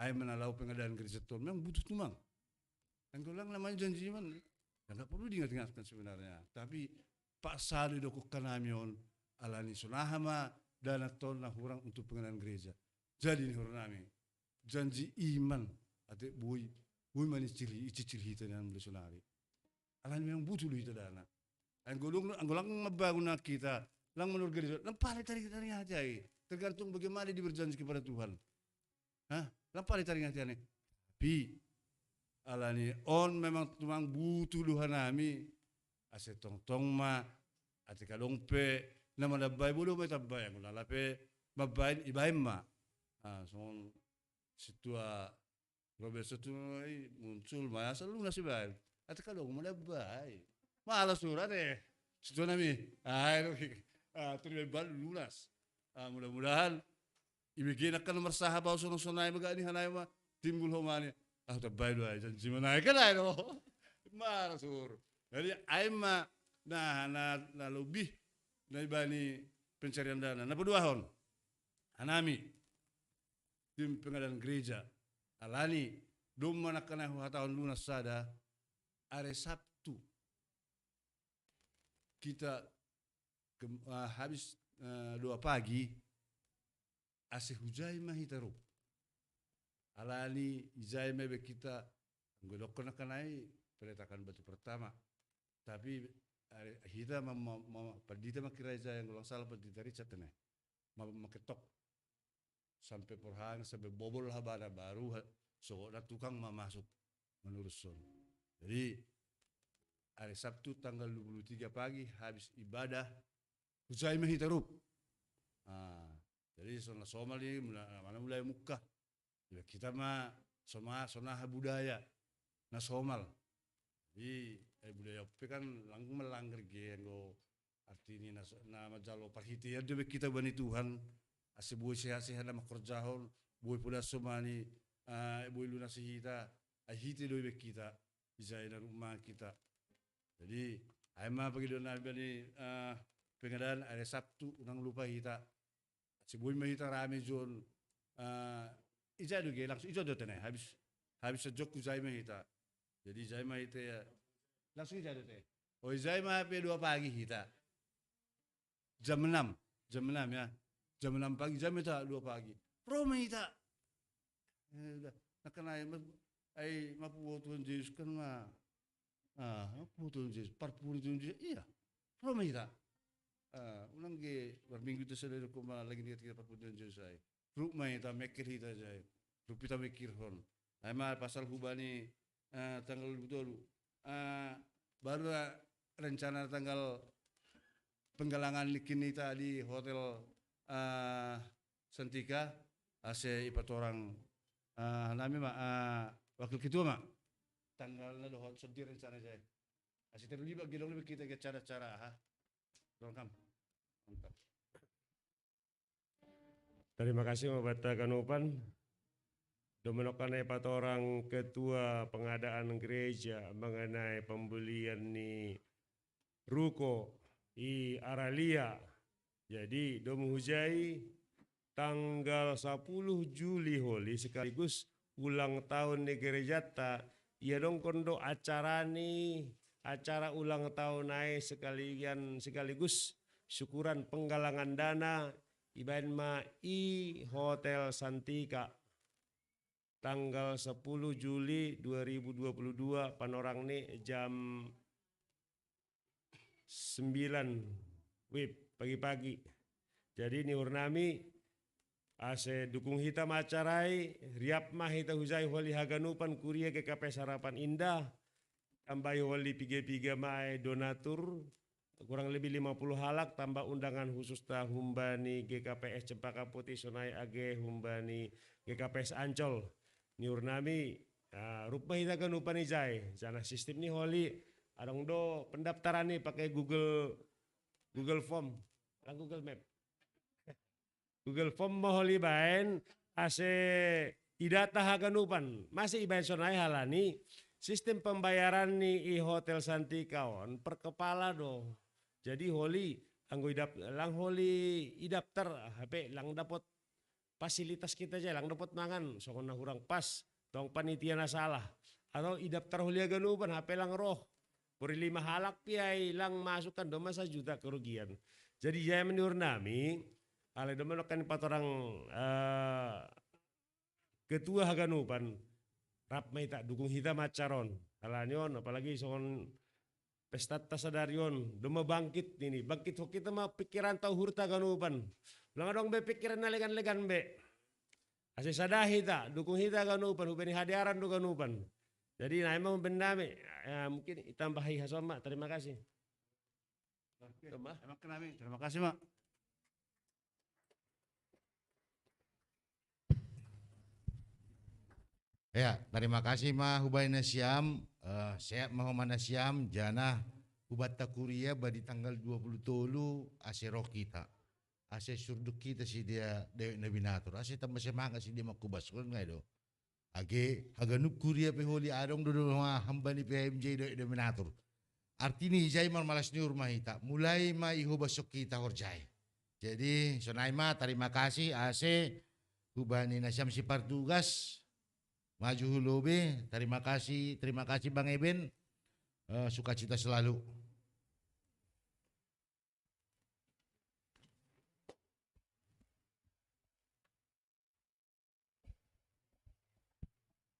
Ay menalau pengadaan gereja tol memang butuh tumang. Anggo lang namanya janji iman. Enggak perlu diingat-ingatkan sebenarnya. Tapi Pak Sali dokuk kanamion alani sunahama dana tol na hurang untuk pengadaan gereja. Jadi ini hurang nami janji iman ate boy mani ciri hita nan sunari. Alani memang butuh hita dana. Anggo lang mabangun na kita lang menurut gereja. Lang pala tarik aja. Tergantung bagaimana dia berjanji kepada Tuhan. Lang pala tarik aja nih. Tapi alani on memang tumang butuh luhan nami ase tong ma ate kalongpe nama dabay bulu may tabay ang lalape mabay ibay ma so situa Robert situ muncul ma selalu nasi bay ate kalong madabay malas surat situ nami terlibat lunas mudah-mudahan ibigin akan nomor sahabat sunay magani hanay ma timbul homani tabay do ay janji manay ka na no marasur. Jadi aima na lebih na ibani pencarian dana. Na peduahon hanami tim pengadaan gereja alani dum manakana tahun lunas sada are Sabtu kita habis 2 pagi ase hujai mahitaru. Alani izai mebe kita ngolok na kanai peletakan batu pertama. Tapi kita padita makira izai ngolang salah padita Richard ne. Maketok sampai perhang sampai bobol habana baru so na tukang masuk menurut son. Jadi hari Sabtu tanggal 23 pagi habis ibadah hujai mahitarup. Jadi somali mulai muka. Ya kita mah sonaha budaya na somal. Jadi budaya pe kan melanggar gengo artinya na majalo parhiti ya debe kita bani Tuhan ase boy sehat-sehat na makorjahon boy pula somani boy luna sihita ahiti dobe kita bisa na rumah kita. Jadi aima pagi dona bani pengadaan hari Sabtu unang lupa hita si boy mahita rame jon ija do ge langsung ijo do tene habis sejok uzai mahita. Jadi uzai mahita ya langsung ija do tene. Oh uzai mah pe 2 pagi hita. Jam 6 ya. Jam 6 pagi jam itu 2 pagi. Pro mahita. Nakana ay mapu Tuhan Yesus kan mah. Mapu Tuhan Yesus parpuri Tuhan Yesus. Iya. Pro mahita. Ulang ge berminggu itu sudah ko lagi kita parpuri Tuhan Yesus ay. rumah ita mikir hita jai. Rupita mikir hon. Ama pasal hubani tanggal betul. Baru rencana tanggal penggalangan kini ita di hotel Santika ase ipat orang nami wakil ketua mak tanggalnya dohon sedih rencana jai. Ase terlibat gilong lebih kita ke cara-cara ha. Welcome. Mantap. Terima kasih Mbak Kanupan. Domenokan epat orang ketua pengadaan gereja mengenai pembelian ni ruko i Aralia. Jadi dom hujai tanggal 10 Juli holi sekaligus ulang tahun ni gereja ta. Ia dong kondo acara ulang tahun naik sekaligus syukuran penggalangan dana ibain ma i Hotel Santika tanggal 10 Juli 2022 panorang ni jam 9 WIB pagi-pagi. Jadi ni urnami ase dukung hita macarai riap mah hita huzai holi haganupan kuria GKP Sarapan Indah tambah holi piga-piga mae donatur kurang lebih 50 halak tambah undangan khusus ta humbani GKPS Cempaka Putih Sonai AG humbani GKPS Ancol niurnami rupa hita kan upa ni jai sana sistem ni holi adong do pendaftaran ni pakai Google Form Google Map Google Form moholi baen ase idata haganupan masih ibaen sonai halani sistem pembayaran ni i Hotel Santika on per kepala do. Jadi holi anggo lang holi idapter HP lang dapat fasilitas kita aja lang dapat mangan sokona kurang pas tong panitia na salah atau idapter holi aganupan HP lang roh puri 5 halak piai lang masukkan do masa juta kerugian. Jadi jaya menur nami ale do menokan patorang ketua haganupan rap mai tak dukung hita macaron alanion apalagi songon pesta tasadarion doma bangkit ini bangkit ho kita mah pikiran tau hurta ganupan lang dong be pikiran na legan be ase sadahi ta dukung hita ganupan hubeni hadiaran do ganupan jadi na emang bendame mungkin itambahi hasoma terima kasih. Emang kenami terima kasih mak. Ya, terima kasih mah Hubayna Siam, saya mau mana Siam, jana Hubatta Kuria badi tanggal 20 tolu ase roh kita, ase surduk kita si dia Dewi Nabinatur, ase tambah semangat si dia makubas kan nggak do, age haganuk Kuria peholi adong do mah hamba ni PMJ Dewi Nabinatur, artinya hijai malas ni rumah kita, mulai mah iho basok kita horjai, jadi sonai mah terima kasih ase Hubani Nasiam si partugas. Maju Hulubi, terima kasih Bang Eben, sukacita selalu.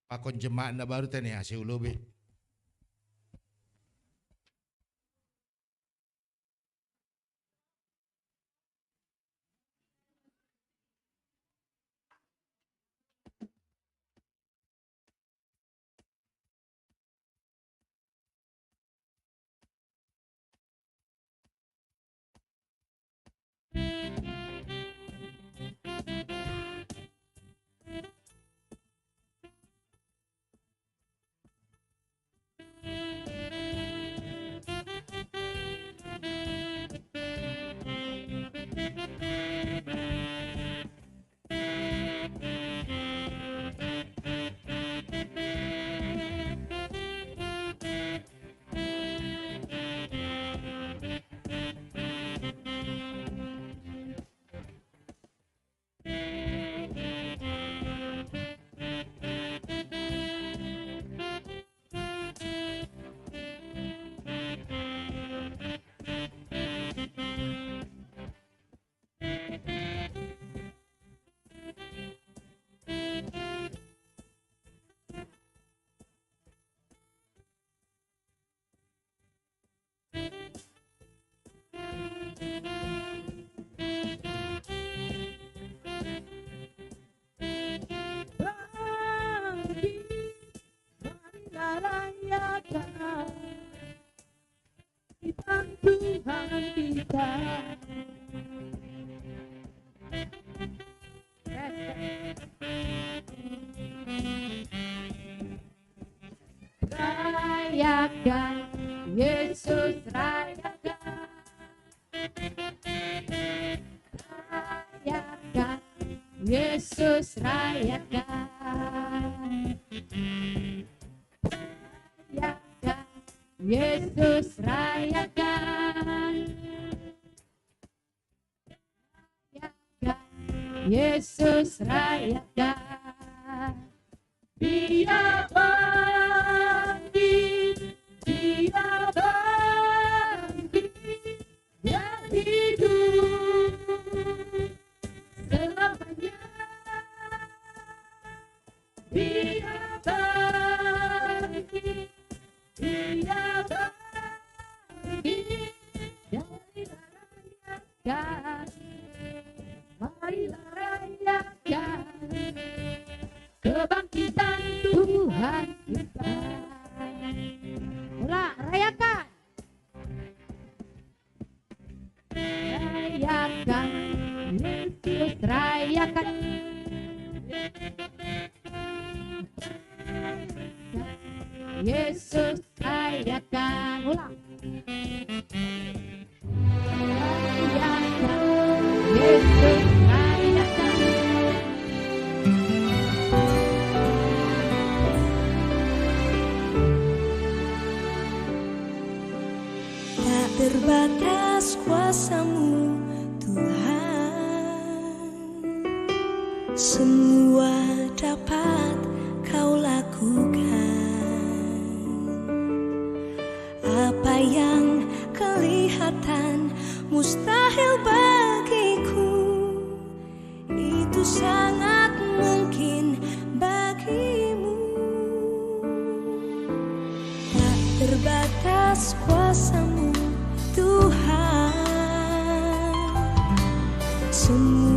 Pakon jemaat na baru tani hasil Hulubi. Tuhan kita. Rayakan Yesus, rayakan. Rayakan Yesus, rayakan. Rayakan Yesus, rayakan. Rayakan Yesus, rayakan. Dia bangkit, dia bangkit, dia hidup selamanya. Dia bangkit, dia bangkit, marilah rayakan, marilah rayakan kebangkitan Tuhan kita. Ulang, rayakan. Rayakan Yesus, rayakan. Yesus, rayakan. Ulang. Rayakan Yesus, rayakan. Tak terbatas kuasa-Mu Tuhan, semua dapat Kau lakukan. Apa yang kelihatan mustahil bagiku, itu sangat mungkin bagimu. Tak terbatas kuasa-Mu Tuhan, semua